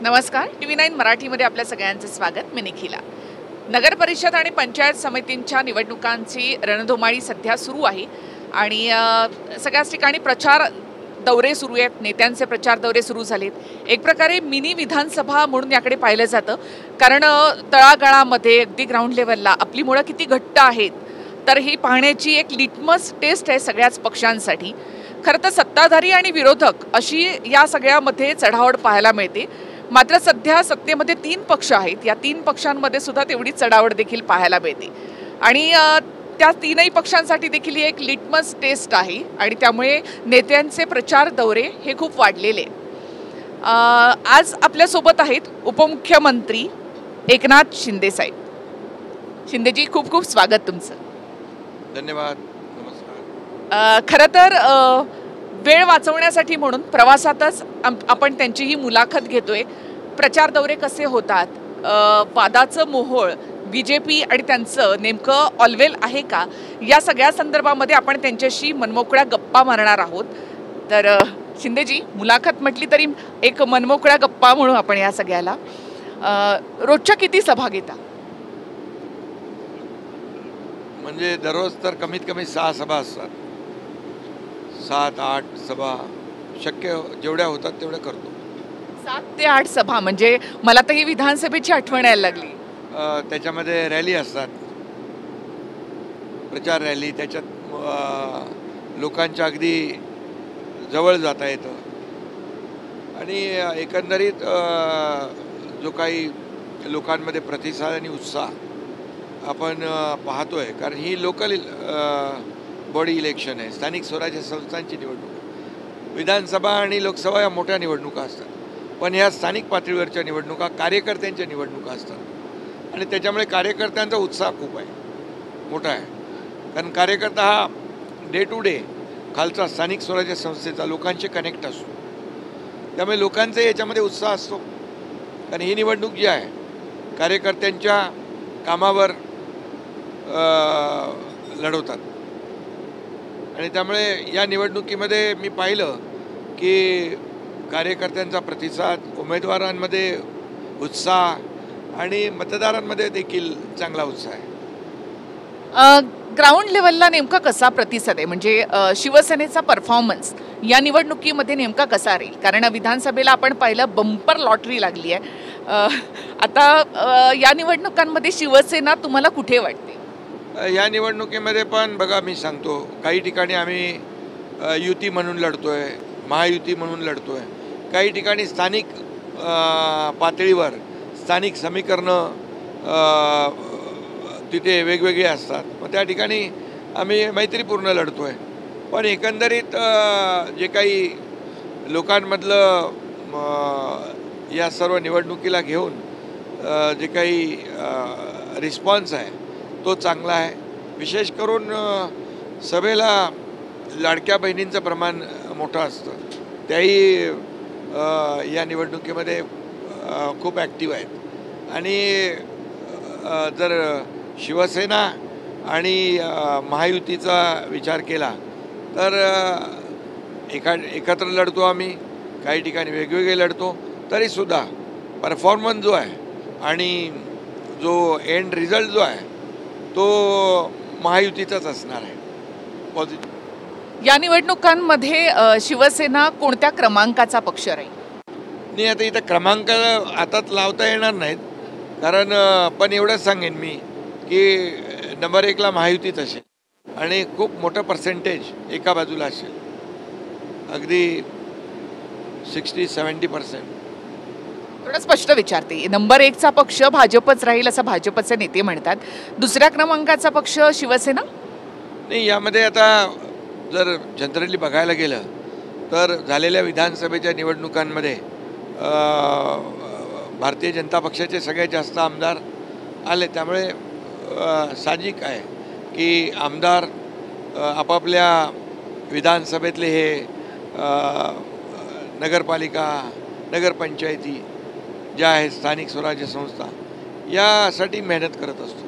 नमस्कार. TV9 मराठीमध्ये आपल्या सगळ्यांचं स्वागत. मी निखिला. नगर परिषद आणि पंचायत समितींच्या निवडणुकांची रणधुमाळी सध्या सुरू आहे आणि सगळ्याच ठिकाणी प्रचार दौरे सुरू आहेत. नेत्यांचे प्रचार दौरे सुरू झालेत. एक प्रकारे मिनी विधानसभा म्हणून याकडे पाहिलं जातं, कारण तळागाळामध्ये अगदी ग्राउंड लेवलला आपली मुळं किती घट्ट आहेत तर ही पाहण्याची एक लिटमस टेस्ट आहे सगळ्याच पक्षांसाठी. खरं तर सत्ताधारी आणि विरोधक अशी या सगळ्यामध्ये चढाओढ पाहायला मिळते. मात्र सध्या सत्तेमध्ये 3 पक्ष आहेत. या 3 पक्षांमध्ये सुद्धा तेवढी चढाओढ देखील पाहायला मिळते आणि त्या 3ही पक्षांसाठी देखील ही एक लिटमस टेस्ट आहे आणि त्यामुळे नेत्यांचे प्रचार दौरे हे खूप वाढलेले. आज आपल्यासोबत आहेत उपमुख्यमंत्री एकनाथ शिंदे साहेब. शिंदेजी, खूप खूप स्वागत तुमचं. धन्यवाद. नमस्कार. खरं तर वेळ वाचवण्यासाठी म्हणून प्रवासातच आपण त्यांची ही मुलाखत घेतोय. प्रचार दौरे कसे होतात, वादाचं मोहोळ BJP आणि त्यांचं नेमकं ऑलवेल आहे का, या सगळ्या संदर्भामध्ये आपण त्यांच्याशी मनमोकळ्या गप्पा मारणार आहोत. तर शिंदेजी, मुलाखत म्हटली तरी एक मनमोकळ्या गप्पा म्हणू आपण या सगळ्याला. रोजच्या किती सभा घेता? म्हणजे दररोज तर कमीत कमी 6 सभा असतात. 7-8 सभा शक्य जेवढ्या होतात तेवढ्या करतो. 7 ते 8 सभा म्हणजे मला तर ही विधानसभेची आठवण यायला लागली. त्याच्यामध्ये रॅली असतात, प्रचार रॅली. त्याच्यात लोकांच्या अगदी जवळ जाता येतं आणि एकंदरीत जो काही लोकांमध्ये प्रतिसाद आणि उत्साह आपण पाहतोय, कारण ही लोकल बॉडी इलेक्शन आहे, स्थानिक स्वराज्य संस्थांची निवडणूक. विधानसभा आणि लोकसभा या मोठ्या निवडणुका असतात, पण ह्या स्थानिक पातळीवरच्या निवडणुका कार्यकर्त्यांच्या निवडणुका असतात आणि त्याच्यामुळे कार्यकर्त्यांचा उत्साह खूप आहे, मोठा आहे. कारण कार्यकर्ता हा डे टू डे खालचा स्थानिक स्वराज्य संस्थेचा लोकांशी कनेक्ट असतो, त्यामुळे लोकांचा याच्यामध्ये उत्साह असतो. कारण ही निवडणूक जी आहे कार्यकर्त्यांच्या कामावर लढवतात आणि त्यामुळे या निवडणुकीमध्ये मी पाहिलं की कार्यकर्त्यांचा प्रतिसाद, उमेदवारांमध्ये उत्साह आणि मतदारांमध्ये देखील चांगला उत्साह आहे. ग्राउंड लेवलला नेमका कसा प्रतिसाद आहे, म्हणजे शिवसेनेचा परफॉर्मन्स या निवडणुकीमध्ये नेमका कसा राहील? कारण विधानसभेला आपण पाहिलं बंपर लॉटरी लागली आहे. आता या निवडणुकांमध्ये शिवसेना तुम्हाला कुठे वाटते? या निवडणुकीमध्ये पण बघा, मी सांगतो, काही ठिकाणी आम्ही युती म्हणून लढतोय, महायुती म्हणून लढतोय. काही ठिकाणी स्थानिक पातळीवर स्थानिक समीकरणं तिथे वेगवेगळे असतात, मग त्या ठिकाणी आम्ही मैत्रीपूर्ण लढतोय. पण एकंदरीत जे काही लोकांमधलं या सर्व निवडणुकीला घेऊन जे काही रिस्पॉन्स आहे तो चांगला आहे. विशेष करून सभेला लाडक्या बहिणींचं प्रमाण मोठं असतं, त्याही या निवडणुकीमध्ये खूप ॲक्टिव्ह आहेत. आणि जर शिवसेना आणि महायुतीचा विचार केला तर एकत्र लढतो आम्ही, काही ठिकाणी वेगवेगळे लढतो, तरीसुद्धा परफॉर्मन्स जो आहे आणि जो एंड रिझल्ट जो आहे तो महायुतीचाच असणार आहे, पॉझिटिव्ह. या निवडणुकांमध्ये शिवसेना कोणत्या क्रमांकाचा पक्ष राहील? नाही, आता इथं क्रमांक आताच लावता येणार नाहीत, कारण पण एवढंच सांगेन मी की नंबर 1ला महायुतीच असेल आणि खूप मोठं पर्सेंटेज एका बाजूला असेल, अगदी 60-70%. थोडं स्पष्ट विचारते. नंबर 1चा पक्ष भाजपच राहील असं भाजपचे नेते म्हणतात. दुसऱ्या क्रमांकाचा पक्ष शिवसेना? नाही, यामध्ये आता जर जनरली बघायला गेलं तर झालेल्या विधानसभेच्या निवडणुकांमध्ये भारतीय जनता पक्षाचे सगळ्यात जास्त आमदार आले, त्यामुळे साहजिक आहे की आमदार आपापल्या विधानसभेतले हे नगरपालिका, नगरपंचायती ज्या आहेत, स्थानिक स्वराज्य संस्था, यासाठी मेहनत करत असतो.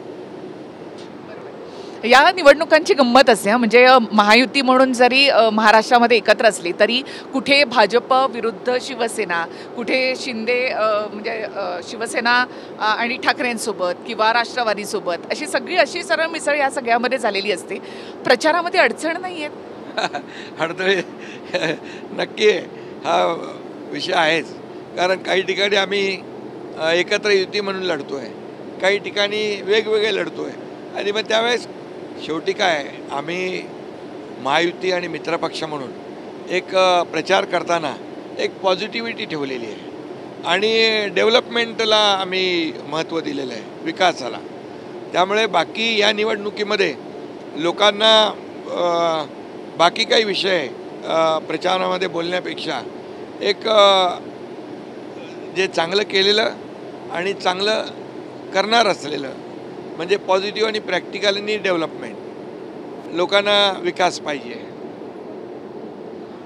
या निवडणुकांची गंमत असते म्हणजे महायुती म्हणून जरी महाराष्ट्रामध्ये एकत्र असली तरी कुठे भाजप विरुद्ध शिवसेना, कुठे शिंदे म्हणजे शिवसेना आणि ठाकरेंसोबत किंवा राष्ट्रवादीसोबत अशी सरळ मिसळ या सगळ्यामध्ये झालेली असते. प्रचारामध्ये अडचण नाही आहेत? अडथळे नक्की हा विषय आहेच. कारण काही ठिकाणी आम्ही एकत्र युती म्हणून लढतो आहे, काही ठिकाणी वेगवेगळे लढतो आहे. आणि मग त्यावेळेस शेवटी काय, आम्ही महायुती आणि मित्रपक्ष म्हणून एक प्रचार करताना एक पॉझिटिव्हिटी ठेवलेली आहे आणि डेव्हलपमेंटला आम्ही महत्त्व दिलेलं आहे, विकासाला. त्यामुळे बाकी या निवडणुकीमध्ये लोकांना बाकी काही विषय प्रचारामध्ये बोलण्यापेक्षा एक जे चांगलं केलेलं आणि चांगलं करणार असलेलं म्हणजे पॉझिटिव्ह आणि प्रॅक्टिकल आणि डेव्हलपमेंट, लोकांना विकास पाहिजे.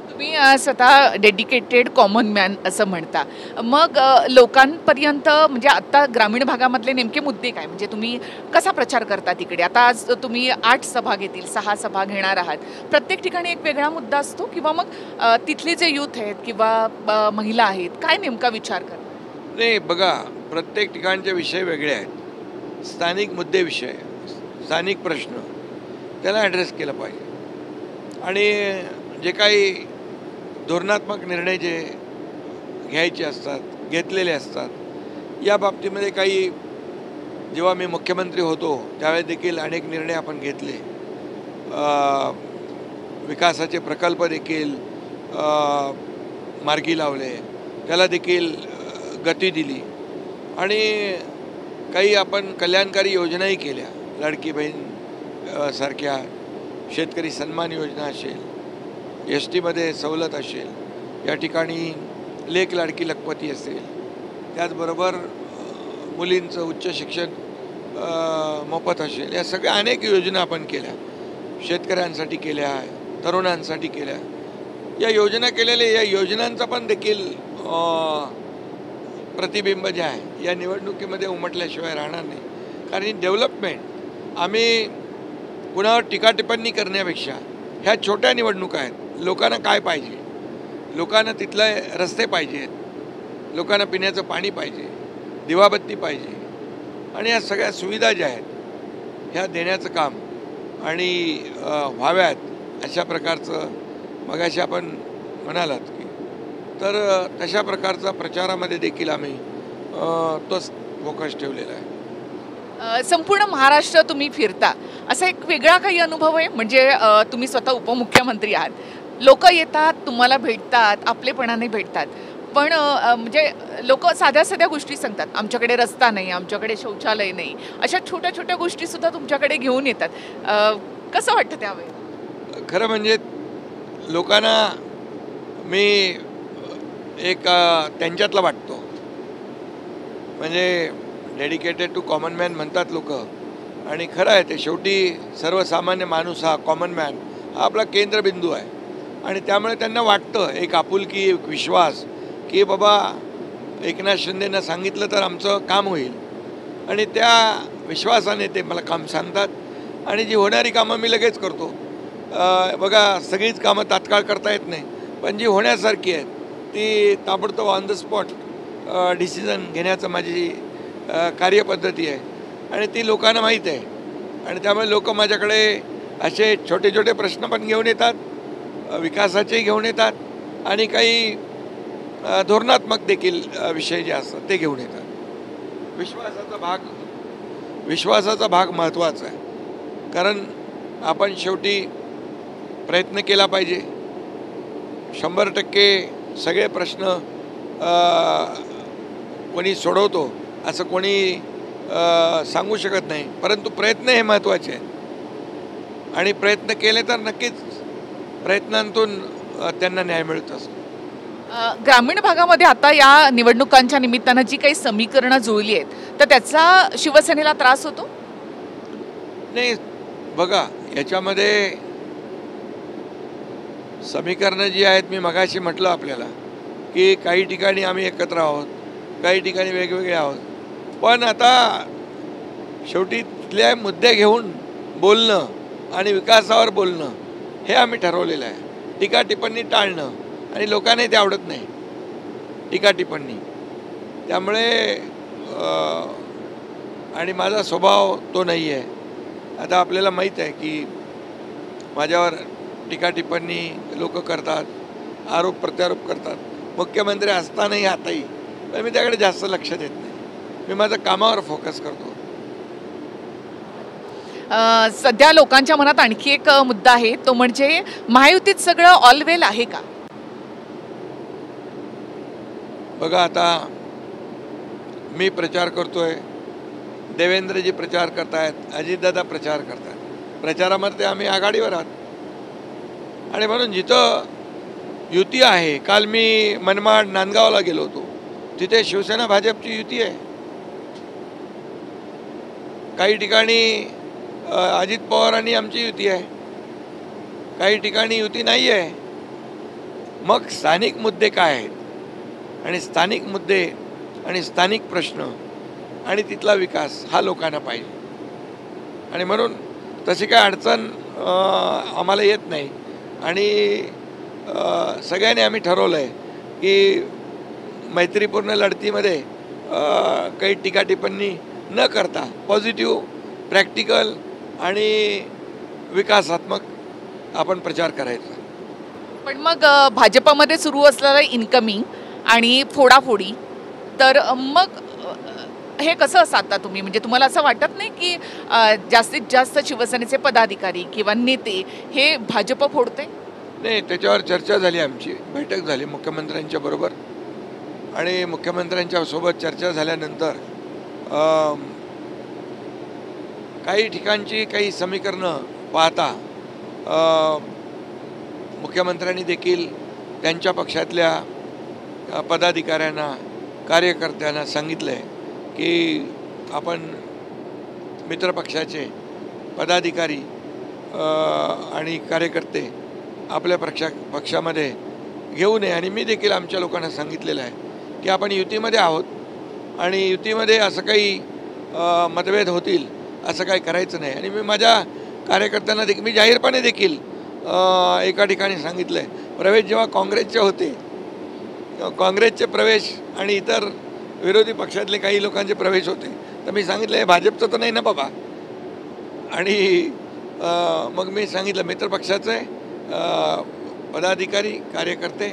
तुम्ही स्वतः डेडिकेटेड कॉमन मॅन असं म्हणता, मग लोकांपर्यंत म्हणजे आता ग्रामीण भागामधले नेमके मुद्दे काय, म्हणजे तुम्ही कसा प्रचार करता तिकडे? आता आज तुम्ही 8 सभा घेतील, 6 सभा घेणार आहात, प्रत्येक ठिकाणी एक वेगळा मुद्दा असतो किंवा मग तिथले जे यूथ आहेत किंवा महिला आहेत, काय नेमका विचार करतात? नाही बघा, प्रत्येक ठिकाणचे विषय वेगळे आहेत. स्थानिक मुद्दे, विषय, स्थानिक प्रश्न त्याला ॲड्रेस केलं पाहिजे. आणि जे काही धोरणात्मक निर्णय जे घ्यायचे असतात, घेतलेले असतात, या बाबतीमध्ये काही जेव्हा मी मुख्यमंत्री होतो त्यावेळेस देखील अनेक निर्णय आपण घेतले. विकासाचे प्रकल्प देखील मार्गी लावले, त्याला देखील गती दिली. आणि काही आपण कल्याणकारी योजनाही केल्या, लाडकी बहीण सारख्या, शेतकरी सन्मान योजना असेल, एस टीमध्ये सवलत असेल, या ठिकाणी लेक लाडकी लखपती असेल, त्याचबरोबर मुलींचं उच्च शिक्षण मोफत असेल, या सगळ्या अनेक योजना आपण केल्या. शेतकऱ्यांसाठी केल्या, तरुणांसाठी केल्या. या योजना केलेल्या या योजनांचा पण देखील प्रतिबिंब जे आहे या निवडणुकीमध्ये उमटल्याशिवाय राहणार नाही. कारण डेव्हलपमेंट आम्ही कुणावर टीकाटिप्पणी करण्यापेक्षा ह्या छोट्या निवडणुका आहेत. लोकांना काय पाहिजे, लोकांना तिथले रस्ते पाहिजेत, लोकांना पिण्याचं पाणी पाहिजे, दिवाबत्ती पाहिजे, आणि या सगळ्या सुविधा ज्या आहेत ह्या देण्याचं काम आणि व्हाव्यात अशा प्रकारचं मगाशी आपण म्हणालात की, तर तशा प्रकारचा प्रचारामध्ये देखील आम्ही तोच फोकस ठेवलेला आहे. संपूर्ण महाराष्ट्र तुम्ही फिरता, असा एक वेगळा काही अनुभव आहे? म्हणजे तुम्ही स्वतः उपमुख्यमंत्री आहात, लोक येतात, तुम्हाला भेटतात, आपलेपणाने भेटतात, पण म्हणजे लोक साध्या साध्या गोष्टी सांगतात, आमच्याकडे रस्ता नाही, आमच्याकडे शौचालय नाही, अशा छोट्या छोट्या गोष्टीसुद्धा तुमच्याकडे घेऊन येतात. कसं वाटतं त्यावेळी? खरं म्हणजे लोकांना मी एक त्यांच्यातला वाटतो. म्हणजे डेडिकेटेड टू कॉमन मॅन म्हणतात लोक, आणि खरं आहे ते. शेवटी सर्वसामान्य माणूस हा कॉमन मॅन हा आपला केंद्रबिंदू आहे. आणि त्यामुळे त्यांना वाटतं एक आपुलकी, एक विश्वास की बाबा एकनाथ शिंदेंना सांगितलं तर आमचं काम होईल. आणि त्या विश्वासाने ते मला काम सांगतात, आणि जी होणारी कामं मी लगेच करतो. बघा, सगळीच कामं तात्काळ करता येत नाही, पण जी होण्यासारखी आहेत ती ताबडतोब ऑन द स्पॉट डिसिजन घेण्याचं माझी कार्यपद्धती आहे, आणि ती लोकांना माहीत आहे. आणि त्यामुळे लोक माझ्याकडे असे छोटे छोटे प्रश्न पण घेऊन येतात, विकासाचेही घेऊन येतात, आणि काही धोरणात्मक देखील विषय जे असतात ते घेऊन येतात. विश्वासाचा भाग महत्त्वाचा आहे. कारण आपण शेवटी प्रयत्न केला पाहिजे. 100% सगळे प्रश्न कोणी सोडवतो असं कोणी सांगू शकत नाही, परंतु प्रयत्न हे महत्त्वाचे आहेत. आणि प्रयत्न केले तर नक्कीच प्रयत्नांतून त्यांना न्याय मिळत असतो. ग्रामीण भागामध्ये आता या निवडणुकांच्या निमित्तानं जी काही समीकरणं जुळली आहेत तर त्याचा शिवसेनेला त्रास होतो? नाही बघा, याच्यामध्ये समीकरणं जी आहेत, मी मगाशी म्हटलं आपल्याला की काही ठिकाणी आम्ही एकत्र आहोत, काही ठिकाणी वेगवेगळे आहोत. पण आता शेवटी तिथले मुद्दे घेऊन बोलणं आणि विकासावर बोलणं हे आम्ही ठरवलेलं आहे. टीका टिप्पणी टाळणं, आणि लोकांनाही ते आवडत नाही टीका टिप्पणी. त्यामुळे आणि माझा स्वभाव तो नाही आहे. आता आपल्याला माहीत आहे की माझ्यावर टीका टिप्पणी लोक करतात, आरोप प्रत्यारोप करतात, मुख्यमंत्री असतानाही आताही. पण मी त्याकडे जास्त लक्ष देत नाही. मी माझं कामावर फोकस करतो. सध्या लोकांच्या मनात आणखी एक मुद्दा आहे, तो म्हणजे महायुतीत सगळं ऑल वेल आहे का? बघा, आता मी प्रचार करतोय, देवेंद्रजी प्रचार करतायत, अजितदादा प्रचार करतायत. प्रचारामध्ये आम्ही आघाडीवर आहात. आणि म्हणून जिथं युती आहे, काल मी मनमाड नांदगावला गेलो होतो, तिथे शिवसेना भाजपची युती आहे. काही ठिकाणी अजित पवारांनी आमची युती आहे, काही ठिकाणी युती नाही आहे. मग स्थानिक मुद्दे काय आहेत, आणि स्थानिक मुद्दे आणि स्थानिक प्रश्न आणि तिथला विकास हा लोकांना पाहिजे. आणि म्हणून तशी काय अडचण आम्हाला येत नाही. आणि सगळ्यांनी आम्ही ठरवलं आहे की मैत्रीपूर्ण लढतीमध्ये काही टीका टिप्पणी न करता पॉझिटिव्ह, प्रॅक्टिकल आणि विकासात्मक आपण प्रचार करायचा. पण मग भाजपमध्ये सुरू असलेलं इन्कमिंग आणि फोडाफोडी, तर मग हे कसं साधता तुम्ही? म्हणजे तुम्हाला असं वाटत नाही की जास्तीत जास्त शिवसेनेचे पदाधिकारी किंवा नेते हे भाजप फोडते? नाही, त्याच्यावर चर्चा झाली, आमची बैठक झाली मुख्यमंत्र्यांच्या बरोबर. आणि मुख्यमंत्र्यांच्या सोबत चर्चा झाल्यानंतर काही ठिकाणची काही समीकरणं पाहता मुख्यमंत्र्यांनी देखील त्यांच्या पक्षातल्या पदाधिकाऱ्यांना, कार्यकर्त्यांना सांगितलं आहे की आपण मित्रपक्षाचे पदाधिकारी आणि कार्यकर्ते आपल्या पक्षामध्ये घेऊ नये. आणि मी देखील आमच्या लोकांना सांगितलेलं आहे की आपण युतीमध्ये आहोत, आणि युतीमध्ये असं काही मतभेद होतील असं काही करायचं नाही. आणि मी माझ्या कार्यकर्त्यांना देखील, मी जाहीरपणे देखील एका ठिकाणी सांगितलं आहे, प्रवेश जेव्हा काँग्रेसचे होते, काँग्रेसचे प्रवेश आणि इतर विरोधी पक्षातले काही लोकांचे प्रवेश होते, तर मी सांगितलं हे भाजपचं तर नाही ना बाबा. आणि मग मी सांगितलं मित्रपक्षाचे पदाधिकारी, कार्यकर्ते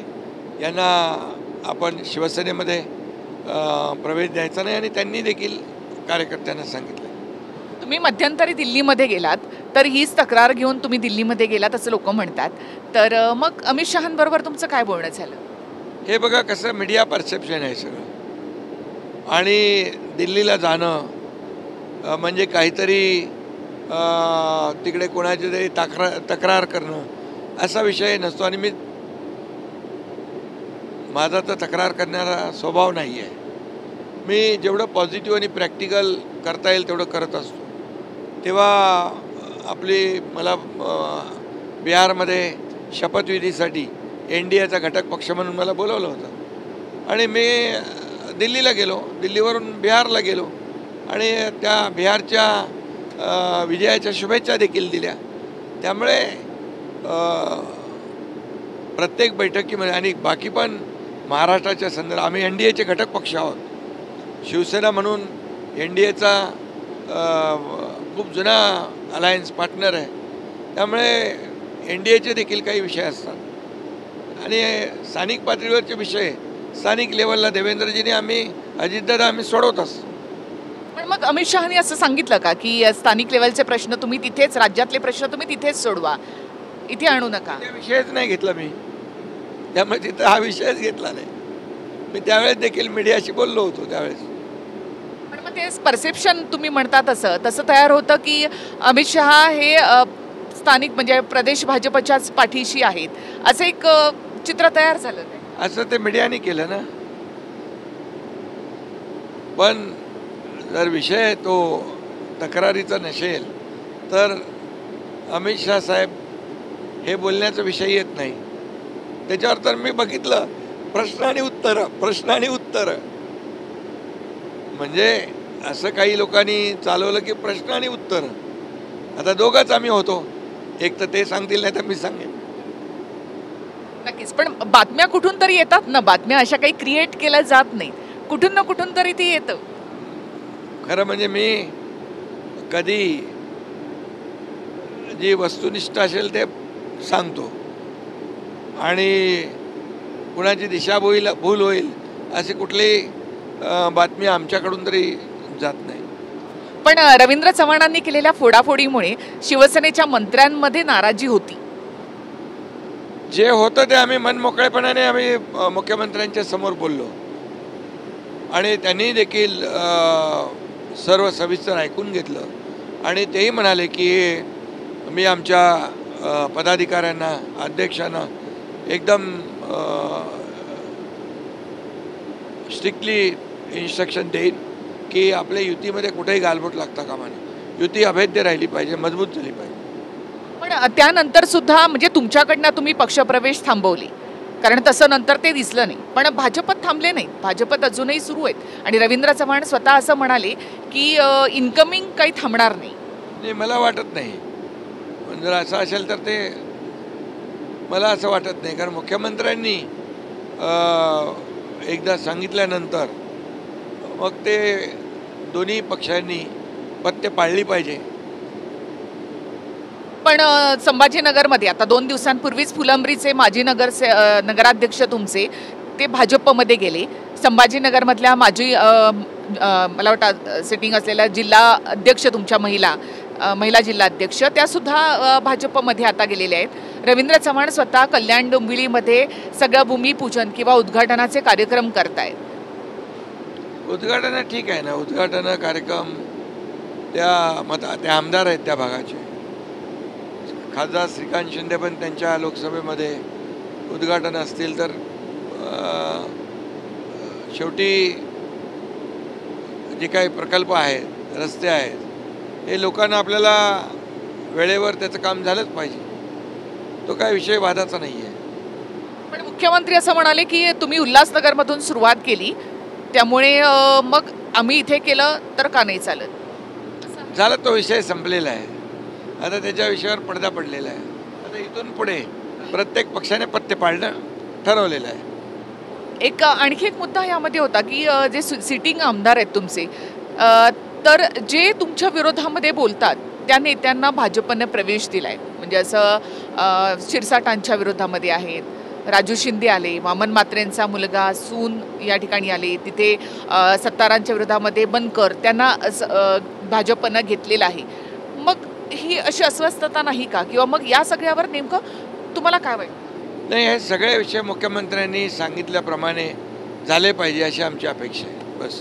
यांना आपण शिवसेनेमध्ये प्रवेश द्यायचा नाही. आणि त्यांनी देखील कार्यकर्त्यांना सांगितलं. तुम्ही मध्यंतरी दिल्लीमध्ये गेलात, तर हीच तक्रार घेऊन तुम्ही दिल्लीमध्ये गेलात असं लोक म्हणतात. तर मग अमित शहांबरोबर तुमचं काय बोलणं झालं? हे बघा, कसं मीडिया परसेप्शन आहे सगळं. आणि दिल्लीला जाणं म्हणजे काहीतरी तिकडे कोणाची तरी तक्रार करणं असा विषय नसतो. आणि माझा तर तक्रार करणारा स्वभाव नाही आहे. मी जेवढं पॉझिटिव्ह आणि प्रॅक्टिकल करता येईल तेवढं करत असतो. तेव्हा मला बिहारमध्ये शपथविधीसाठी NDAचा घटक पक्ष म्हणून मला बोलवलं होतं. आणि मी दिल्लीला गेलो, दिल्लीवरून बिहारला गेलो, आणि त्या बिहारच्या विजयाच्या शुभेच्छा देखील दिल्या. त्यामुळे प्रत्येक बैठकीमध्ये, आणि बाकी पण महाराष्ट्राच्या संदर्भात, आम्ही NDAचे घटक पक्ष आहोत. शिवसेना म्हणून NDAचा खूप जुना अलायन्स पार्टनर आहे. त्यामुळे NDAचे देखील काही विषय असतात, आणि स्थानिक पातळीवरचे विषय स्थानिक लेवलला देवेंद्रजीने, अजितदादा आम्ही सोडवत असतो. पण मग अमित शहानी असं सांगितलं का की स्थानिक लेवलचे प्रश्न तुम्ही तिथेच, राज्यातले प्रश्न तुम्ही तिथेच सोडवा, इथे आणू नका? त्या विषयच नाही घेतला मी, त्यामुळे तिथं हा विषयच घेतला नाही. मी त्यावेळेस देखील मीडियाशी बोललो होतो त्यावेळेस. पण मग ते परसेप्शन तुम्ही म्हणता तसं तयार होतं की अमित शहा हे स्थानिक म्हणजे प्रदेश भाजपच्याच पाठीशी आहेत, असं एक चित्र तयार झालं. असं ते मीडियाने केलं ना. पण जर विषय तो तक्रारीचा नसेल तर अमित शहा साहेब हे बोलण्याचा विषय येत नाही. त्याच्यावर तर मी बघितलं, प्रश्न आणि उत्तर. म्हणजे असं काही लोकांनी चालवलं की प्रश्न आणि उत्तर. आता दोघंच आम्ही होतो, एक तर ते सांगतील नाही तर मी सांगेन. नक्कीच, पण बातम्या कुठून तरी येतात ना, बातम्या अशा काही क्रिएट केल्या जात नाही, कुठून ना कुठून तरी ती येतं. खरं म्हणजे मी कधी जी वस्तुनिष्ठ असेल ते सांगतो आणि कुणाची दिशाभूल भूल होईल अशी कुठलीही बातमी आमच्याकडून तरी जात नाही. पण रवींद्र चव्हाणांनी केलेल्या फोडाफोडीमुळे शिवसेनेच्या मंत्र्यांमध्ये नाराजी होती. जे होतं ते आम्ही मनमोकळेपणाने आम्ही मुख्यमंत्र्यांच्या समोर बोललो आणि त्यांनी देखील सर्व सविस्तर ऐकून घेतलं आणि तेही म्हणाले की मी आमच्या पदाधिकाऱ्यांना अध्यक्षांना एकदम स्ट्रिक्टली इन्स्ट्रक्शन देईन की आपल्या युतीमध्ये कुठेही गालबोट लागता कामा नये, युती अभेद्य राहिली पाहिजे, मजबूत झाली पाहिजे. पण त्यानंतर सुद्धा म्हणजे तुमच्याकडनं तुम्ही पक्षप्रवेश थांबवली, कारण तसं नंतर ते दिसलं नाही. पण भाजपत थांबले नाही, भाजपत अजूनही सुरू आहेत आणि रवींद्र चव्हाण स्वतः असं म्हणाले की इन्कमिंग काही थांबणार नाही. नाही, मला वाटत नाही. पण जर असं असेल तर ते मला असं वाटत नाही, कारण मुख्यमंत्र्यांनी एकदा सांगितल्यानंतर मग ते दोन्ही पक्षांनी पथ्य पाळली पाहिजे. पण संभाजीनगरमध्ये आता 2 दिवसांपूर्वीच फुलंब्रीचे माजी नगराध्यक्ष तुमचे ते भाजपमध्ये गेले. संभाजीनगरमधल्या माजी मला वाटतं सिटिंग असलेल्या जिल्हा अध्यक्ष तुमच्या महिला जिल्हा अध्यक्ष त्यासुद्धा भाजपमध्ये आता गेलेले आहेत. रवींद्र चव्हाण स्वतः कल्याण डोंबिवलीमध्ये सगळं भूमिपूजन किंवा उद्घाटनाचे कार्यक्रम करतायत. उद्घाटन ठीक आहे ना, उद्घाटन कार्यक्रम ते आमदार आहेत त्या भागाचे. खासदार श्रीकांत शिंदे पण त्यांच्या लोकसभेमध्ये उद्घाटन असतील तर शेवटी जे काही प्रकल्प आहेत, रस्ते आहेत, हे लोकांना आपल्याला वेळेवर त्याचं काम झालंच पाहिजे. तो काय विषय वादाचा नाही आहे. पण मुख्यमंत्री असं म्हणाले की तुम्ही उल्हासनगरमधून सुरुवात केली त्यामुळे मग आम्ही इथे केलं तर का नाही चालत. झालं, तो विषय संपलेला आहे. आता त्याच्या विषयावर पडदा पडलेला आहे. आता इथून पुढे प्रत्येक पक्षाने पथ्य पाळणं ठरवलेलं आहे. आणखी एक मुद्दा यामध्ये होता की जे सिटिंग आमदार आहेत तुमचे तर जे तुमच्या विरोधामध्ये बोलतात त्या नेत्यांना भाजपने प्रवेश दिलाय. म्हणजे असं शिरसाटांच्या विरोधामध्ये आहेत, राजू शिंदे आले, वामन म्हात्रेंचा मुलगा सून या ठिकाणी आले, तिथे सत्तारांच्या विरोधामध्ये बनकर त्यांना भाजपनं घेतलेलं आहे. मग ही अशी अस्वस्थता नाही का, किंवा मग या सगळ्यावर नेमकं तुम्हाला काय वाटतं? नाही, हे सगळे विषय मुख्यमंत्र्यांनी सांगितल्याप्रमाणे झाले पाहिजे अशी आमची अपेक्षा आहे. बस.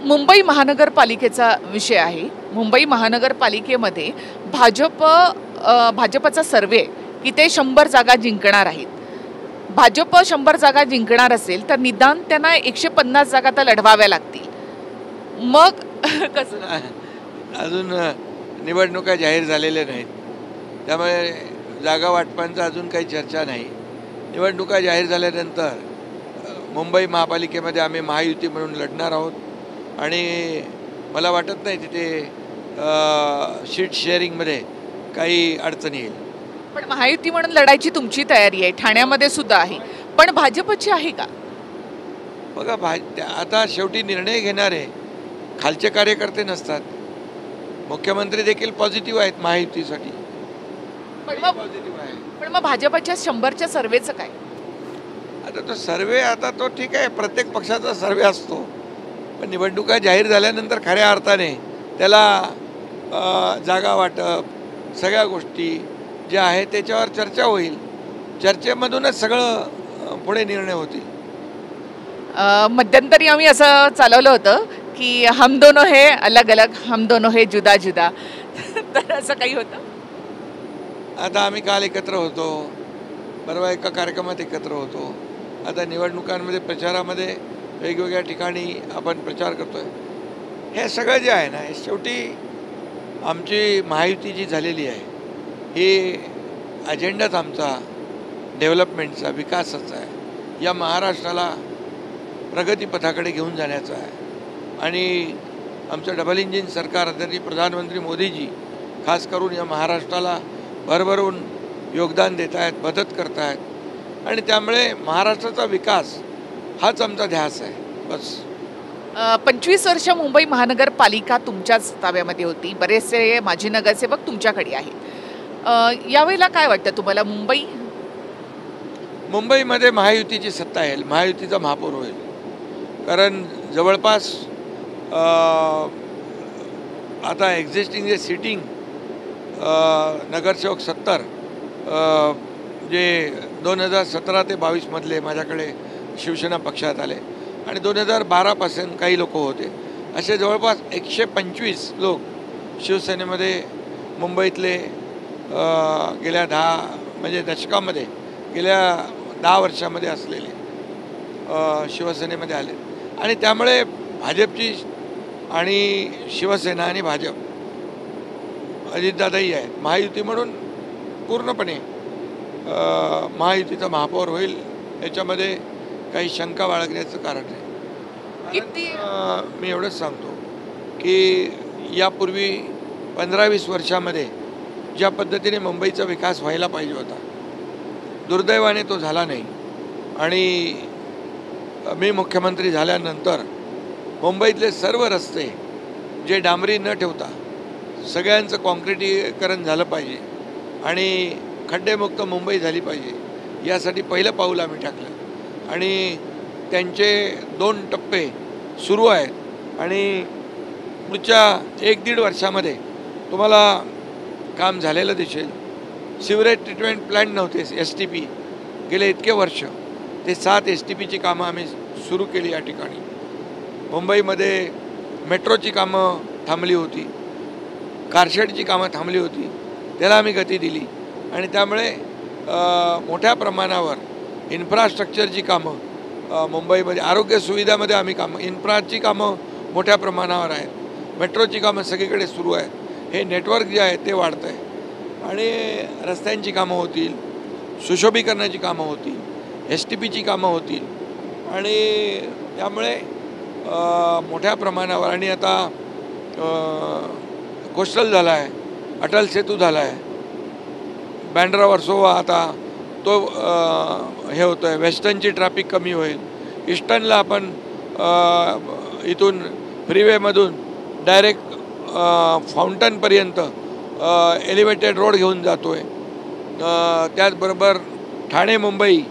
मुंबई महानगरपालिकेचा विषय आहे. मुंबई महानगरपालिकेमध्ये भाजपचा सर्वे की ते 100 जागा जिंकणार आहेत. भाजप 100 जागा जिंकणार असेल तर निदान त्यांना 150 जागा तर लढवाव्या लागतील. मग कसं? अजून निवडणुका जाहीर झालेल्या नाहीत, त्यामुळे जागा वाटपांचा अजून काही चर्चा नाही. निवडणुका जाहीर झाल्यानंतर मुंबई महापालिकेमध्ये आम्ही महायुती म्हणून लढणार आहोत आणि मला वाटत नाही तिथे सीट शेअरिंगमध्ये काही अडचण येईल. पण महायुती म्हणून लढायची तुमची तयारी आहे, ठाण्यामध्ये सुद्धा आहे, पण भाजपची आहे का? बघा, आता शेवटी निर्णय घेणारे खालचे कार्यकर्ते नसतात. मुख्यमंत्री देखील पॉझिटिव्ह आहेत महायुतीसाठी. पण मग भाजपच्या 100च्या सर्वेचं काय? आता तो सर्वे, आता तो ठीक आहे, प्रत्येक पक्षाचा सर्वे असतो, पण निवडणुका जाहीर झाल्यानंतर खऱ्या अर्थाने त्याला जागा वाटप सगळ्या गोष्टी ज्या आहेत त्याच्यावर चर्चा होईल. चर्चेमधूनच सगळं पुढे निर्णय होतील. मध्यंतरी आम्ही असं चालवलं होतं की हम दोनों है अलग अलग, हम दोनों है जुदा जुदा, तर असं काही होतं? आता आम्ही काल एकत्र होतो, परवा एका कार्यक्रमात एकत्र होतो. आता निवडणुकांमध्ये प्रचारामध्ये वेगवेगळ्या ठिकाणी आपण प्रचार करतोय. हे सगळं जे आहे ना, हे शेवटी आमची महायुती जी झालेली आहे ही अजेंडाच आमचा डेव्हलपमेंटचा, विकासाचा आहे. या महाराष्ट्राला प्रगतीपथाकडे घेऊन जाण्याचा आहे आणि आमचं डबल इंजिन सरकार आदरणीय प्रधानमंत्री मोदीजी खास करून या महाराष्ट्राला भरभरून योगदान देत आहेत, मदत करत आहेत आणि त्यामुळे महाराष्ट्राचा विकास हाच आमचा ध्यास आहे. बस 25 वर्ष मुंबई महानगरपालिका तुमच्याच ताब्यामध्ये होती, बरेचसे माजी नगरसेवक तुमच्याकडे आहेत. यावेळेला काय वाटतं तुम्हाला? मुंबईमध्ये महायुतीची सत्ता येईल, महायुतीचा महापौर होईल. कारण जवळपास आता एक्झिस्टिंग जे सिटिंग नगरसेवक 70 जे 2017 ते 22 मधले माझ्याकडे शिवसेना पक्षात आले आणि 2012पासून काही लोक होते, असे जवळपास 125 लोक शिवसेनेमध्ये मुंबईतले गेल्या 10 दशकामध्ये गेल्या 10 वर्षामध्ये असलेले शिवसेनेमध्ये आले आणि त्यामुळे भाजपची आणि शिवसेना आणि भाजप अजितदादाही आहेत, महायुती म्हणून पूर्णपणे महायुतीचा महापौर होईल याच्यामध्ये काही शंका बाळगण्याचं कारण नाही. मी एवढंच सांगतो की यापूर्वी 15-20 वर्षामध्ये ज्या पद्धतीने मुंबईचा विकास व्हायला पाहिजे होता, दुर्दैवाने तो झाला नाही. आणि मी मुख्यमंत्री झाल्यानंतर मुंबईतले सर्व रस्ते जे डांबरी न ठेवता सगळ्यांचं कॉन्क्रिटीकरण झालं पाहिजे आणि खड्डेमुक्त मुंबई झाली पाहिजे यासाठी पहिलं पाऊल आम्ही टाकलं आणि त्यांचे 2 टप्पे सुरू आहेत आणि पुढच्या 1-1.5 वर्षामध्ये तुम्हाला काम झालेलं दिसेल. सिवरेज ट्रीटमेंट प्लॅन्ट नव्हते STP, गेले इतके वर्ष ते 7 STPची कामं आम्ही सुरू केली. या ठिकाणी मुंबईमध्ये मेट्रोची कामं थांबली होती, कारशेडची कामं थांबली होती, त्याला आम्ही गती दिली आणि त्यामुळे मोठ्या प्रमाणावर इन्फ्रास्ट्रक्चरची कामं मुंबईमध्ये, आरोग्य सुविधामध्ये आम्ही इन्फ्राची कामं मोठ्या प्रमाणावर आहेत, मेट्रोची कामं सगळीकडे सुरू आहेत. हे नेटवर्क जे आहे ते वाढतं आहे आणि रस्त्यांची कामं होतील, सुशोभीकरणाची कामं होतील, STPची कामं होतील आणि त्यामुळे मोठ्या प्रमाणावर. आणि आता कोस्टल झाला आहे, अटल सेतू झाला आहे, बँड्रा वर्सोवा आता तो हे होतो आहे, वेस्टर्नची ट्रॅफिक कमी होईल, ईस्टर्नला आपण इथून फ्रीवेमधून डायरेक्ट फाउंटनपर्यंत एलिव्हेटेड रोड घेऊन जातो आहे. त्याचबरोबर ठाणे मुंबई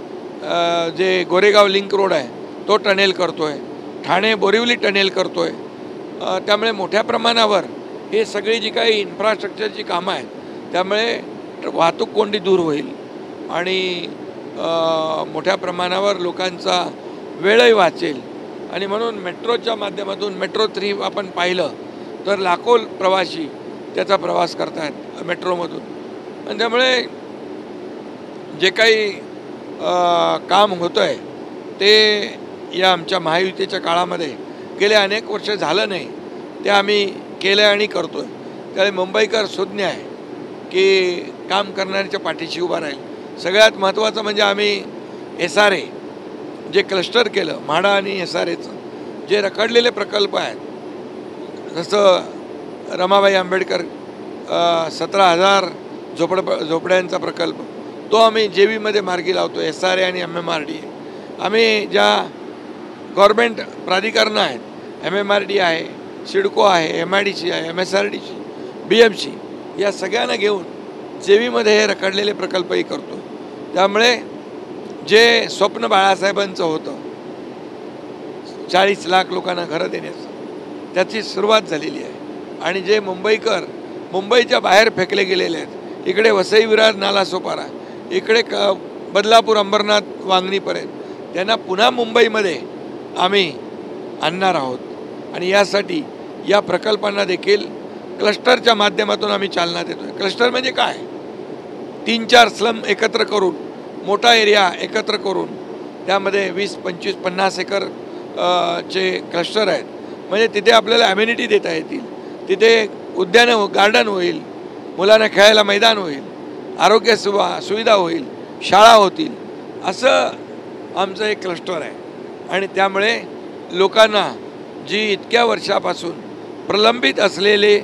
जे गोरेगाव लिंक रोड आहे तो टनेल करतो आहे, ठाणे बोरिवली टनेल करतो आहे. त्यामुळे मोठ्या प्रमाणावर हे सगळी जी काही इन्फ्रास्ट्रक्चरची कामं आहेत त्यामुळे वाहतूक कोंडी दूर होईल आणि मोठ्या प्रमाणावर लोकांचा वेळही वाचेल. आणि म्हणून मेट्रोच्या माध्यमातून मेट्रो 3 आपण पाहिलं तर लाखो प्रवासी त्याचा प्रवास करत आहेत मेट्रोमधून. आणि त्यामुळे जे काही काम होतं आहे ते या आमच्या महायुतीच्या काळामध्ये गेले अनेक वर्ष झालं नाही, ते आम्ही केलं आणि करतो आहे. त्यामुळे मुंबईकर सुज्ञ आहे की काम करणाऱ्याच्या पाठीशी उभा राहील. सगळ्यात महत्त्वाचं म्हणजे आम्ही SRA जे क्लस्टर केलं, म्हाडा आणि SRAचं जे रखडलेले प्रकल्प आहेत, जसं रमाबाई आंबेडकर 17,000 झोपड्यांचा प्रकल्प तो आम्ही JVमध्ये मार्गी लावतो. SRA आणि MMRDA आम्ही ज्या गव्हर्मेंट प्राधिकरणं आहेत, MMRD आहे, सिडको आहे, MIDC आहे, MSRDC, BMC या सगळ्यांना घेऊन JVमध्ये हे रखडलेले प्रकल्पही करतो. त्यामुळे जे स्वप्न बाळासाहेबांचं होतं 40 लाख लोकांना घरं देण्याचं, त्याची सुरुवात झालेली आहे. आणि जे मुंबईकर मुंबईच्या बाहेर फेकले गेलेले आहेत, इकडे वसई विरार नालासोपारा, इकडे बदलापूर अंबरनाथ वांगणीपर्यंत, त्यांना पुन्हा मुंबईमध्ये आम्ही आणणार आहोत. आणि यासाठी या प्रकल्पांना देखील क्लस्टरच्या माध्यमातून आम्ही चालना देतो आहे. क्लस्टर म्हणजे काय? 3-4 स्लम एकत्र करून, मोठा एरिया एकत्र करून त्यामध्ये 20, 25, 50 एकर चे क्लस्टर आहेत. म्हणजे तिथे आपल्याला ॲम्युनिटी देता येतील, तिथे उद्यानं गार्डन होईल, मुलांना खेळायला मैदान होईल, आरोग्य सुविधा होईल, शाळा होतील, असं आमचं एक क्लस्टर आहे. आणि त्यामुळे लोकांना जी इतक्या वर्षापासून प्रलंबित असलेले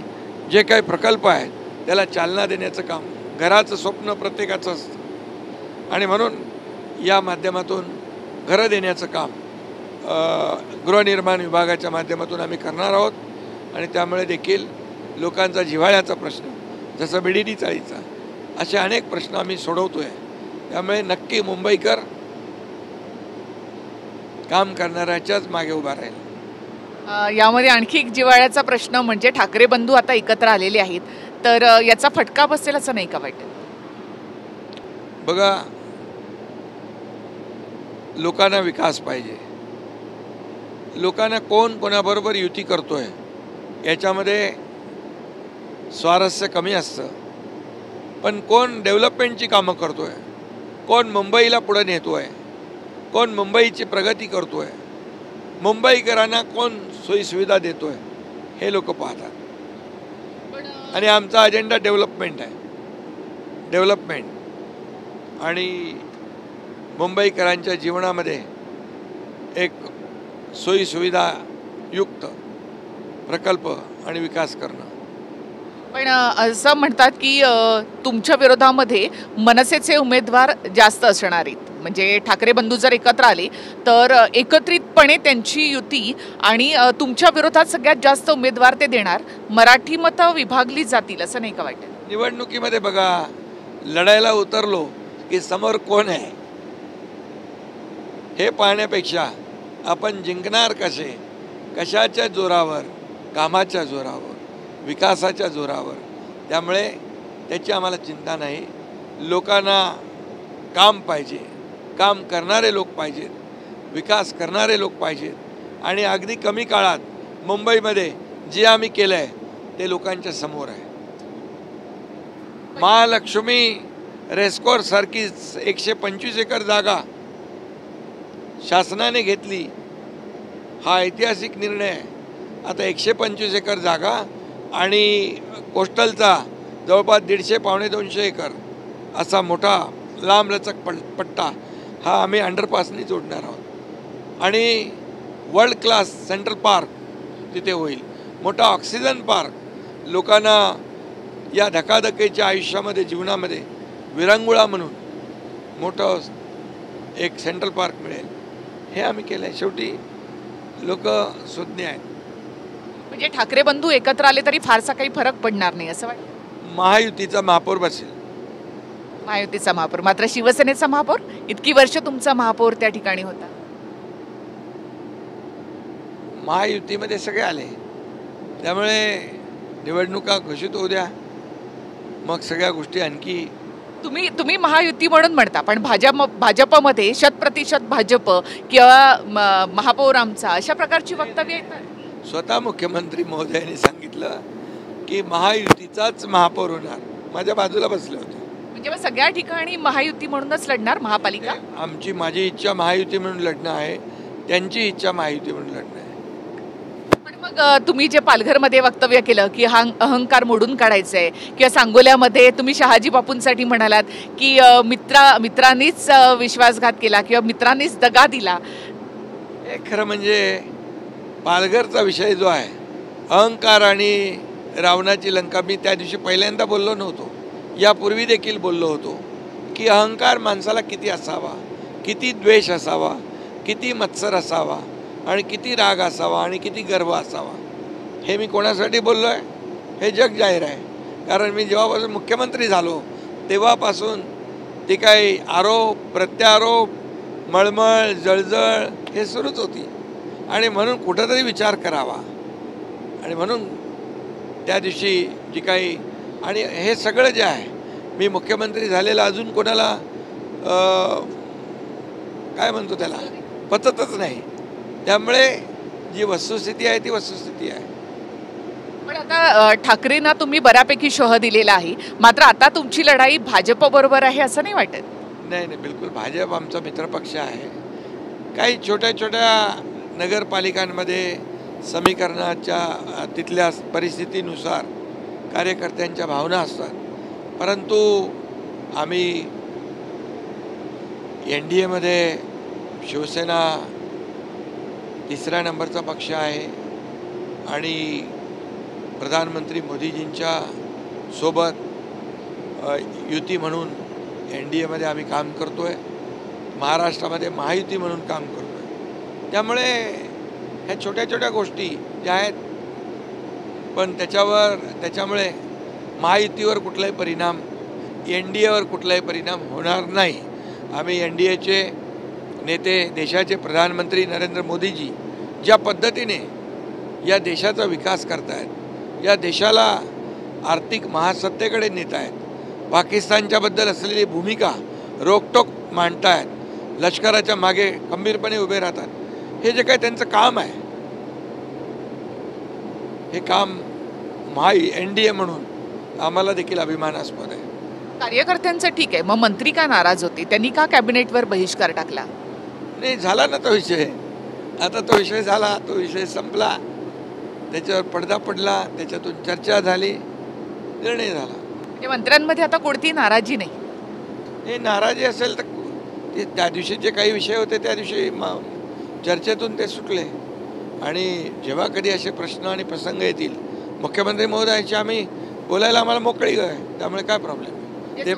जे काही प्रकल्प आहेत त्याला चालना देण्याचं काम, घराचं स्वप्न प्रत्येकाचं असतं आणि म्हणून या माध्यमातून घरं देण्याचं काम गृहनिर्माण विभागाच्या माध्यमातून आम्ही करणार आहोत आणि त्यामुळे देखील लोकांचा जिव्हाळ्याचा प्रश्न, जसं BDD चाळीचा, असे अनेक प्रश्न आम्ही सोडवतो आहे. त्यामुळे नक्की मुंबईकर काम करणाऱ्याच्याच मागे उभा राहील. यामध्ये आणखी एक जिव्हाळ्याचा प्रश्न म्हणजे ठाकरे बंधू आता एकत्र आलेले आहेत, तर याचा फटका बसेल असं नाही का वाटत? बघा, लोकांना विकास पाहिजे. लोकांना कोण कोणाबरोबर युती करतोय याच्यामध्ये स्वारस्य कमी असतं, पण कोण डेव्हलपमेंटची कामं करतोय, कोण मुंबईला पुढे नेतोय, कोण मुंबईची प्रगती करतोय, मुंबईकरांना कोण सोयीसुविधा देतोय, हे लोक पाहतात. आणि आमचा अजेंडा डेव्हलपमेंट आहे. डेव्हलपमेंट आणि मुंबईकरांच्या जीवनामध्ये एक सोयीसुविधा युक्त प्रकल्प आणि विकास करणं. पण असं म्हणतात की तुमच्या विरोधामध्ये मनसेचे उमेदवार जास्त असणार आहेत. म्हणजे ठाकरे बंधू जर एकत्र आले तर एकत्रितपणे त्यांची युती आणि तुमच्या विरोधात सगळ्यात जास्त उमेदवार ते देणार, मराठी मतं विभागली जातील असं नाही का वाटत? निवडणुकीमध्ये बघा, लढायला उतरलो की समोर कोण आहे हे पाहण्यापेक्षा आपण जिंकणार कसे, कशाच्या जोरावर, कामाच्या जोरावर, विकासाच्या जोरावर. त्यामुळे त्याची आम्हाला चिंता नाही. लोकांना काम पाहिजे, काम करणारे लोक पाहिजेत, विकास करणारे लोक पाहिजेत आणि अगदी कमी काळात मुंबईमध्ये जे आम्ही केलं आहे ते लोकांच्या समोर आहे. महालक्ष्मी रेस्कोर्ससारखी 125 एकर जागा शासनाने घेतली, हा ऐतिहासिक निर्णय आहे. आता 125 एकर जागा आणि कोस्टलचा जवळपास 150-200 एकर असा मोठा लांबलचक पट्टा हा आम्ही अंडरपासनी जोडणार आहोत आणि वर्ल्ड क्लास सेंट्रल पार्क तिथे होईल. मोठा ऑक्सिजन पार्क, लोकांना या धकाधकीच्या आयुष्यामध्ये, जीवनामध्ये विरंगुळा म्हणून मोठं एक सेंट्रल पार्क मिळेल, हे आम्ही केलं आहे. शेवटी लोक सुज्ञ आहेत. म्हणजे ठाकरे बंधू एकत्र आले तरी फारसा काही फरक पडणार नाही असं वाटतं? महायुतीचा महापौर बसेल. महायुतीचा महापौर, मात्र शिवसेनेचा महापौर? इतकी वर्ष तुमचा महापौर त्या ठिकाणी होता. महायुतीमध्ये सगळे आले, त्यामुळे निवडणुका घोषित होऊ द्या, मग सगळ्या गोष्टी आणखी. तुम्ही महायुती म्हणून म्हणता, पण भाजपमध्ये 100% भाजप किंवा महापौर आमचा अशा प्रकारची वक्तव्य येतात. स्वतः मुख्यमंत्री महोदयांनी सांगितलं की महायुतीचाच महापौर होणार. माझ्या बाजूला बसले होते. म्हणजे मग सगळ्या ठिकाणी महायुती म्हणूनच लढणार महापालिका? माझी इच्छा महायुती म्हणून लढणं आहे, त्यांची इच्छा महायुती म्हणून लढणं आहे. पण मग तुम्ही जे पालघरमध्ये वक्तव्य केलं की हा अहंकार मोडून काढायचा आहे, किंवा सांगोल्यामध्ये तुम्ही शहाजी बापूंसाठी म्हणालात की मित्रांनीच विश्वासघात केला किंवा मित्रांनीच दगा दिला. हे खरं म्हणजे पालघरचा विषय जो आहे, अहंकार आणि रावणाची लंका, मी त्या दिवशी पहिल्यांदा बोललो नव्हतो, यापूर्वी देखील बोललो होतो की अहंकार माणसाला किती असावा, किती द्वेष असावा, किती मत्सर असावा आणि किती राग असावा आणि किती गर्व असावा. हे मी कोणासाठी बोललो आहे हे जग जाहीर आहे. कारण मी जेव्हापासून मुख्यमंत्री झालो तेव्हापासून ते काही आरोप प्रत्यारोप, मळमळ जळजळ हे सुरूच होती आणि म्हणून कुठंतरी विचार करावा. आणि म्हणून त्या दिवशी जी काही, आणि हे सगळं जे आहे, मी मुख्यमंत्री झालेला अजून कोणाला काय म्हणतो त्याला पचतच नाही. त्यामुळे जी वस्तुस्थिती आहे ती वस्तुस्थिती आहे. पण आता ठाकरेंना तुम्ही बऱ्यापैकी शह दिलेला आहे, मात्र आता तुमची लढाई भाजप बरोबर आहे असं नाही वाटत? नाही, बिलकुल. भाजप आमचा मित्रपक्ष आहे. काही छोट्या छोट्या नगरपालिकांमध्ये समीकरणाच्या तिथल्या परिस्थितीनुसार कार्यकर्त्यांच्या भावना असतात, परंतु आम्ही NDAमध्ये शिवसेना 3ऱ्या नंबरचा पक्ष आहे आणि प्रधानमंत्री मोदीजींच्या सोबत युती म्हणून NDAमध्ये आम्ही काम करतो आहे, महाराष्ट्रामध्ये महायुती म्हणून काम करतो आहे. त्यामुळे ह्या छोट्या छोट्या गोष्टी ज्या आहेत, पण त्याच्यामुळे महायुतीवर कुठलाही परिणाम, NDAवर कुठलाही परिणाम होणार नाही. आम्ही NDAचे नेते, देशाचे प्रधानमंत्री नरेंद्र मोदीजी ज्या पद्धतीने या देशाचा विकास करतायत, या देशाला आर्थिक महासत्तेकडे नेत आहेत, पाकिस्तानच्याबद्दल असलेली भूमिका रोकटोक मांडतायत, लष्कराच्या मागे खंबीरपणे उभे राहतात, हे जे काही त्यांचं काम आहे, हे काम NDA म्हणून आम्हाला देखील अभिमानास्पद आहे. कार्यकर्त्यांचं ठीक आहे, मग मंत्री का नाराज होते? त्यांनी का कॅबिनेटवर बहिष्कार टाकला? नाही, झाला ना तो विषय. आता तो विषय झाला, तो विषय संपला, त्याच्यावर पडदा पडला, त्याच्यातून चर्चा झाली, निर्णय झाला. म्हणजे मंत्र्यांमध्ये आता कोणती नाराजी नाही? हे नाराजी असेल तर ते त्या दिवशी जे काही विषय होते त्या दिवशी चर्चेतून ते सुटले. आणि जेव्हा कधी असे प्रश्न आणि प्रसंग येतील, मुख्यमंत्री महोदयाची आम्ही बोलायला आम्हाला मोकळी आहे, त्यामुळे काय प्रॉब्लेम आहे. ते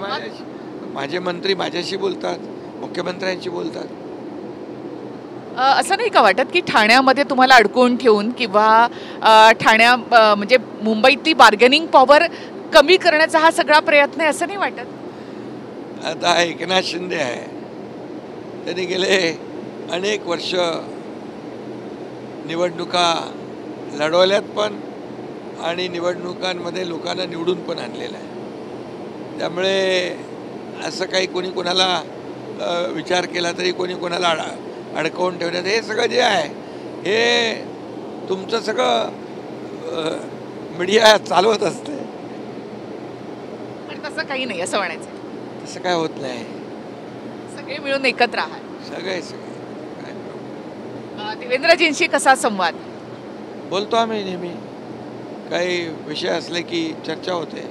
माझे मंत्री माझ्याशी बोलतात, मुख्यमंत्र्यांशी बोलतात. असं नाही का वाटत की ठाण्यामध्ये तुम्हाला अडकवून ठेवून किंवा म्हणजे मुंबईतली बार्गेनिंग पॉवर कमी करण्याचा हा सगळा प्रयत्न आहे, असं नाही वाटत? आता एकनाथ शिंदे आहे, त्यांनी गेले अनेक वर्ष निवडणुका लढवल्यात पण, आणि निवडणुकांमध्ये लोकांना निवडून पण आणलेलं आहे. त्यामुळे असं काही कोणी कोणाला विचार केला तरी कोणी कोणाला अडकवून ठेवण्यात, हे सगळं जे आहे हे तुमचं सगळं मीडिया चालवत असते. पण तसं काही नाही असं म्हणायचं? तसं काय होत नाही, सगळे मिळून एकत्र आहात. सगळे देवेंद्रजींशी कसा संवाद? बोलतो आम्ही नेहमी, काही विषय असले की चर्चा होते.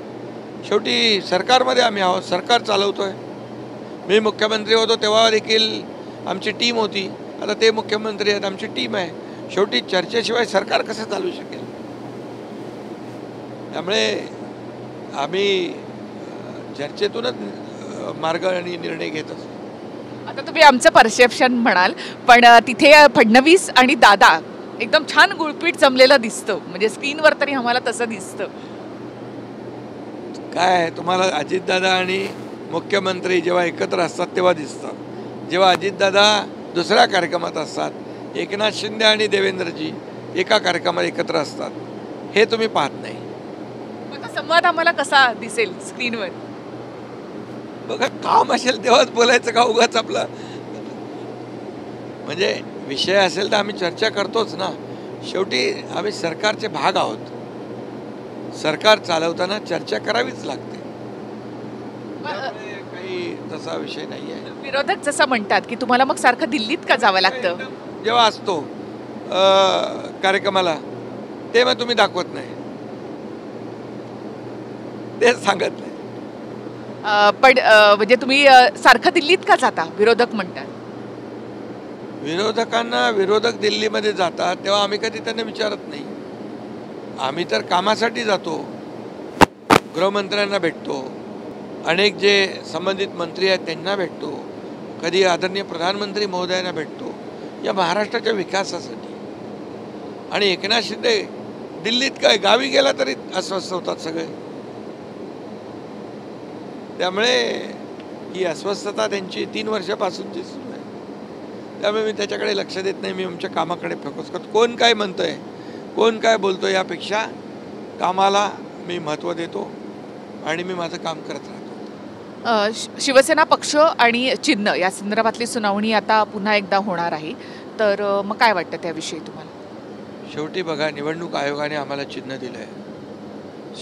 शेवटी सरकारमध्ये आम्ही आहोत, सरकार चालवतोय. मी मुख्यमंत्री होतो तेव्हा देखील आमची टीम होती, आता ते मुख्यमंत्री आहेत, आमची टीम आहे. शेवटी चर्चेशिवाय सरकार कसं चालू शकेल? त्यामुळे आम्ही चर्चेतूनच मार्ग आणि निर्णय घेत असतो. आता तुम्ही आमचं परसेप्शन म्हणाल, पण तिथे फडणवीस आणि दादा एकदम छान गुळपीट जमलेलं दिसतं, म्हणजे स्क्रीनवर तरी आम्हाला तसं दिसतं. काय तुम्हाला अजितदादा आणि मुख्यमंत्री जेव्हा एकत्र असतात तेव्हा दिसतं. जेव्हा अजितदादा दुसऱ्या कार्यक्रमात असतात, एकनाथ शिंदे आणि देवेंद्रजी एका कार्यक्रमात एकत्र असतात, हे तुम्ही पाहत नाही. आता संवाद आम्हाला कसा दिसेल स्क्रीनवर? बघा, काम असेल तेव्हाच बोलायचं का उगाच आपलं? म्हणजे विषय असेल तर आम्ही चर्चा करतोच ना. शेवटी आम्ही सरकारचे भाग आहोत, सरकार चालवताना चर्चा करावीच लागते. काही तसा विषय नाही आहे. विरोधक जसं म्हणतात की तुम्हाला मग सारखं दिल्लीत का जावं लागतं? जेव्हा असतो कार्यक्रमाला तेव्हा तुम्ही दाखवत नाही, ते सांगत नाही. पण म्हणजे तुम्ही सारखं दिल्लीत का जाता? विरोधक म्हणतात. विरोधकांना विरोधक दिल्लीमध्ये जातात तेव्हा आम्ही कधी त्यांना विचारत नाही. आम्ही तर कामासाठी जातो, गृहमंत्र्यांना भेटतो, अनेक जे संबंधित मंत्री आहेत त्यांना भेटतो, कधी आदरणीय प्रधानमंत्री महोदयांना भेटतो, या महाराष्ट्राच्या विकासासाठी. आणि एकनाथ शिंदे दिल्लीत काय गावी गेला तरी अस्वस्थ होतात सगळे. त्यामुळे ही अस्वस्थता त्यांची 3 वर्षापासूनची सुरू आहे. त्यामुळे मी त्याच्याकडे लक्ष देत नाही, मी आमच्या कामाकडे फोकस करतो. कोण काय म्हणतोय, कोण काय बोलतोय, यापेक्षा कामाला मी महत्त्व देतो आणि मी माझं काम करत राहतो. शिवसेना पक्ष आणि चिन्ह या संदर्भातली सुनावणी आता पुन्हा एकदा होणार आहे, तर मग काय वाटतं त्याविषयी तुम्हाला? शेवटी बघा, निवडणूक आयोगाने आम्हाला चिन्ह दिलं आहे,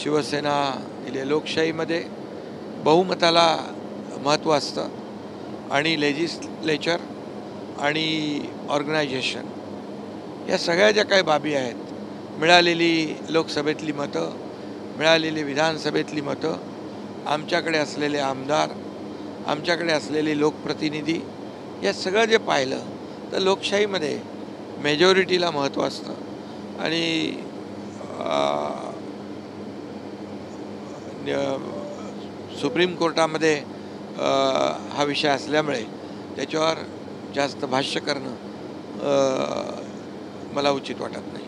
शिवसेना दिले. लोकशाहीमध्ये बहुमताला महत्त्व असतं आणि लेजिस्लेचर आणि ऑर्गनायझेशन या सगळ्या ज्या काही बाबी आहेत, मिळालेली लोकसभेतली मतं, मिळालेली विधानसभेतली मतं, आमच्याकडे असलेले आमदार, आमच्याकडे असलेले लोकप्रतिनिधी, या सगळं जे पाहिलं तर लोकशाहीमध्ये मेजॉरिटीला महत्त्व असतं. आणि सुप्रीम कोर्टामध्ये हा विषय असल्यामुळे त्याच्यावर जास्त भाष्य करणं मला उचित वाटत नाही.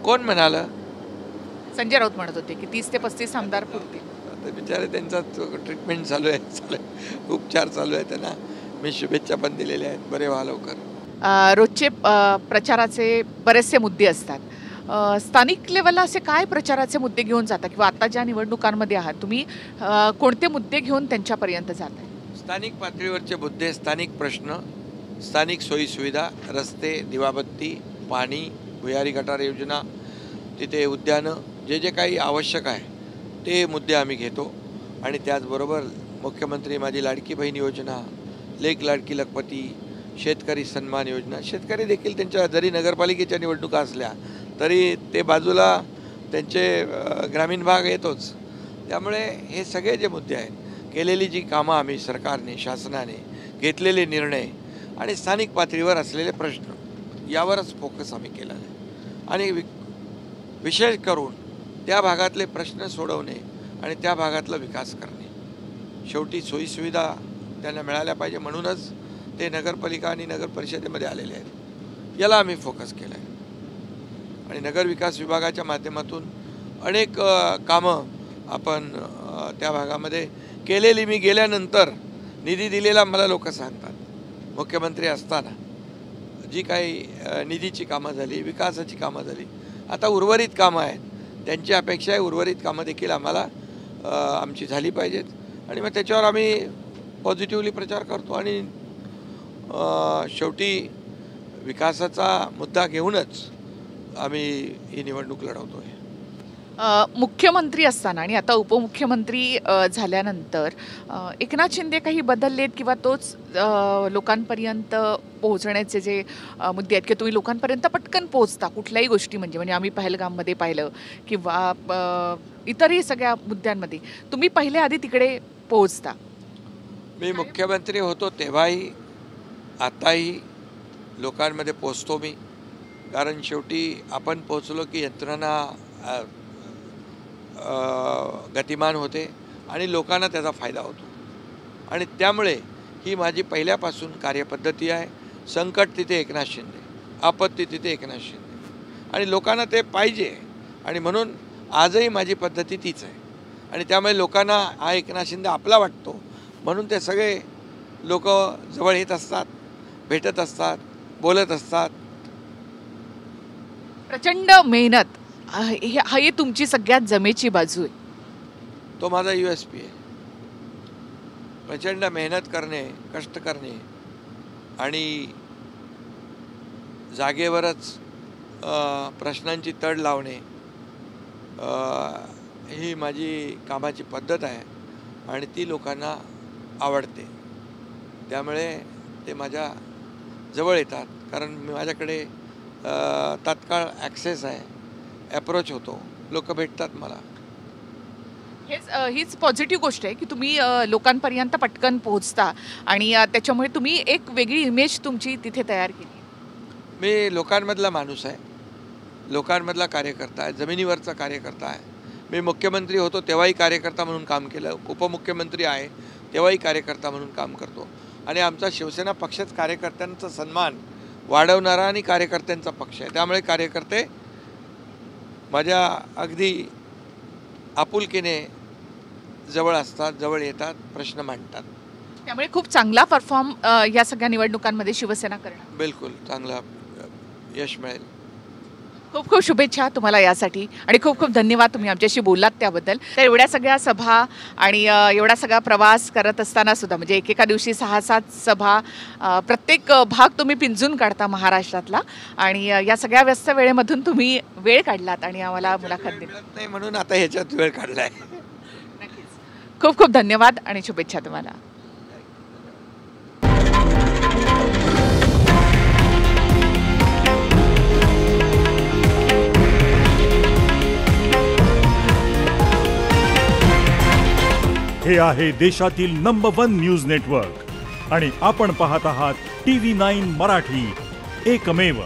कोण म्हणालं? संजय राऊत म्हणत होते की 30 ते 35 आमदार पुरतील. बिचारे त्यांचा ट्रीटमेंट चालू आहे, उपचार चालू आहे. त्यांना मी शुभेच्छा पण दिलेल्या आहेत. बरे व्हा लवकर. रोजचे प्रचाराचे बरेचसे मुद्दे असतात. स्थानिक लेवलला असे काय प्रचाराचे मुद्दे घेऊन जाता किंवा आता ज्या निवडणुकांमध्ये आहात तुम्ही कोणते मुद्दे घेऊन त्यांच्यापर्यंत जाताय? स्थानिक पातळीवरचे मुद्दे, स्थानिक प्रश्न, स्थानिक सोयीसुविधा, रस्ते, दिवाबत्ती, पाणी, भुयारी गटार योजना, तिथे उद्यानं, जे जे काही आवश्यक आहे ते मुद्दे आम्ही घेतो. आणि त्याचबरोबर मुख्यमंत्री माझी लाडकी बहीण योजना, लेक लाडकी लखपती, शेतकरी सन्मान योजना, शेतकरी देखील त्यांच्या जरी नगरपालिकेच्या निवडणुका असल्या तरी ते बाजूला त्यांचे ग्रामीण भाग येतोच. त्यामुळे हे सगळे जे मुद्दे आहेत, केलेली जी कामं आम्ही सरकारने, शासनाने घेतलेले निर्णय आणि स्थानिक पातळीवर असलेले प्रश्न, यावरच फोकस आम्ही केला आहे. आणि विशेष करून त्या भागातले प्रश्न सोडवणे आणि त्या भागातला विकास करणे. शेवटी सोयीसुविधा त्यांना मिळाल्या पाहिजे, म्हणूनच ते नगरपालिका आणि नगरपरिषदेमध्ये आलेले आहेत. याला आम्ही फोकस केला आहे. आणि नगर विकास विभागाच्या माध्यमातून अनेक कामं आपण त्या भागामध्ये केलेली मी गेल्यानंतर निधी दिलेला मला लोक सांगतात. मुख्यमंत्री असताना जी काही निधीची कामं झाली, विकासाची कामं झाली, आता उर्वरित कामं आहेत, त्यांची अपेक्षा आहे उर्वरित कामं देखील आम्हाला आमची झाली पाहिजेत. आणि मग त्याच्यावर आम्ही पॉझिटिव्हली प्रचार करतो. आणि शेवटी विकासाचा मुद्दा घेऊनच आम्ही ही निवडणूक लढवतो आहे. मुख्यमंत्री असताना आणि आता उपमुख्यमंत्री झाल्यानंतर एकनाथ शिंदे काही बदललेत किंवा तोच लोकांपर्यंत पोहोचण्याचे जे मुद्दे आहेत की तुम्ही लोकांपर्यंत पटकन पोहोचता कुठल्याही गोष्टी म्हणजे आम्ही पहलगाममध्ये पाहिलं किंवा इतरही सगळ्या मुद्द्यांमध्ये तुम्ही पहिले आधी तिकडे पोहोचता? मी मुख्यमंत्री होतो तेव्हाही आताही लोकांमध्ये पोहोचतो मी. कारण शेवटी आपण पोहोचलो की यंत्रणा गतिमान होते आणि लोकांना त्याचा फायदा होतो. आणि त्यामुळे ही माझी पहिल्यापासून कार्यपद्धती आहे. संकट तिथे एकनाथ शिंदे, आपत्ती तिथे एकनाथ शिंदे, आणि लोकांना ते पाहिजे. आणि म्हणून आजही माझी पद्धती तीच आहे. आणि त्यामुळे लोकांना हा एकनाथ शिंदे आपला वाटतो, म्हणून ते सगळे लोक जवळ येत असतात, भेटत असतात, बोलत असतात. प्रचंड मेहनत ही तुमची सगळ्यात जमेची बाजू आहे. तो माझा USP आहे. प्रचंड मेहनत करणे, कष्ट करणे आणि जागेवरच प्रश्नांची तड लावणे ही माझी कामाची पद्धत आहे आणि ती लोकांना आवडते. त्यामुळे ते माझ्या जवळ येतात. कारण माझ्याकडे तात्काळ ॲक्सेस आहे, ॲप्रोच होतो, लोक भेटतात मला. हीच पॉझिटिव्ह गोष्ट आहे की तुम्ही लोकांपर्यंत पटकन पोहोचता आणि त्याच्यामुळे तुम्ही एक वेगळी इमेज तुमची तिथे तयार केली. मी लोकांमधला माणूस आहे, लोकांमधला कार्यकर्ता आहे, जमिनीवरचा कार्यकर्ता आहे. मी मुख्यमंत्री होतो तेव्हाही कार्यकर्ता म्हणून काम केलं, उपमुख्यमंत्री आहे तेव्हाही कार्यकर्ता म्हणून काम करतो. आणि आमचा शिवसेना पक्षच कार्यकर्त्यांचा सन्मान वाढवणारा आणि कार्यकर्त्यांचा पक्ष आहे. त्यामुळे कार्यकर्ते माझ्या अगदी आपुलकीने जवळ असतात, जवळ येतात, प्रश्न मांडतात. त्यामुळे खूप चांगला परफॉर्म या सगळ्या निवडणुकांमध्ये शिवसेना करणार. बिलकुल चांगला यश मिळेल. खूप खूप शुभेच्छा तुम्हाला यासाठी आणि खूप खूप धन्यवाद तुम्ही आमच्याशी बोललात त्याबद्दल. तर एवढ्या सगळ्या सभा आणि एवढा सगळा प्रवास करत असताना सुद्धा म्हणजे एकेका दिवशी 6-7 सभा प्रत्येक भाग तुम्ही पिंजून काढता महाराष्ट्रातला आणि या सगळ्या व्यस्त वेळेमधून तुम्ही वेळ काढलात आणि आम्हाला मुलाखत दिली. नाही म्हणून आता ह्याच्यात वेळ काढलाय. नक्कीच खूप खूप धन्यवाद आणि शुभेच्छा तुम्हाला. हे आहे देशातील नंबर 1 न्यूज नेटवर्क आणि आपण पाहत आहात TV9 मराठी, एकमेव.